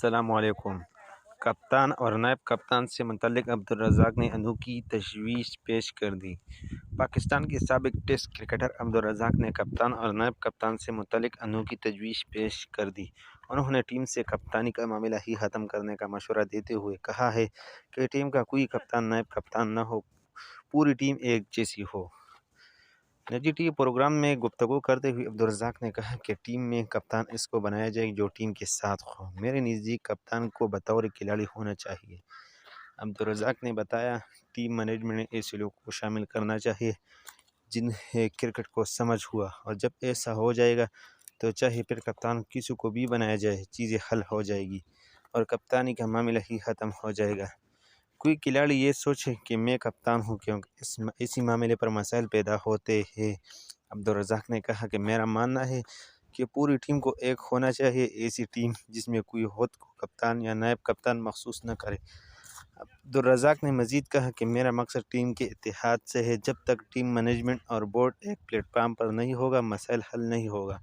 السلام علیکم۔ کپتان اور نائب کپتان سے متعلق عبدالرزاق نے انوکھی تجویز پیش کر دی۔ پاکستان کے سابق ٹیسٹ کرکٹر عبدالرزاق نے کپتان اور نائب کپتان سے متعلق انوکھی تجویز پیش کر دی۔ انہوں نے ٹیم سے کپتانی کا معاملہ ہی ختم کرنے کا مشورہ دیتے ہوئے کہا ہے کہ ٹیم کا کوئی کپتان نائب کپتان نہ ہو، پوری ٹیم ایک جیسی ہو۔ نجی ٹی وی پروگرام میں گفتگو کرتے ہوئے عبدالرزاق نے کہا کہ ٹیم میں کپتان اس کو بنایا جائے جو ٹیم کے ساتھ ہو۔ میرے نزدیک کپتان کو بطور کھلاڑی ہونا چاہیے۔ عبدالرزاق نے بتایا ٹیم مینجمنٹ نے ایسے لوگوں کو شامل کرنا چاہیے جنہیں کرکٹ کو سمجھ ہوا، اور جب ایسا ہو جائے گا تو چاہے پھر کپتان کسی کو بھی بنایا جائے، چیزیں حل ہو جائے گی اور کپتانی کا معاملہ ہی ختم ہو جائے گا۔ کوئی کھلاڑی یہ سوچے کہ میں کپتان ہوں کیونکہ اسی معاملے پر مسائل پیدا ہوتے ہیں۔ عبدالرزاق نے کہا کہ میرا ماننا ہے کہ پوری ٹیم کو ایک ہونا چاہیے، ایسی ٹیم جس میں کوئی خود کو کپتان یا نائب کپتان مخصوص نہ کرے۔ عبدالرزاق نے مزید کہا کہ میرا مقصد ٹیم کے اتحاد سے ہے۔ جب تک ٹیم مینجمنٹ اور بورڈ ایک پلیٹ فارم پر نہیں ہوگا، مسائل حل نہیں ہوگا۔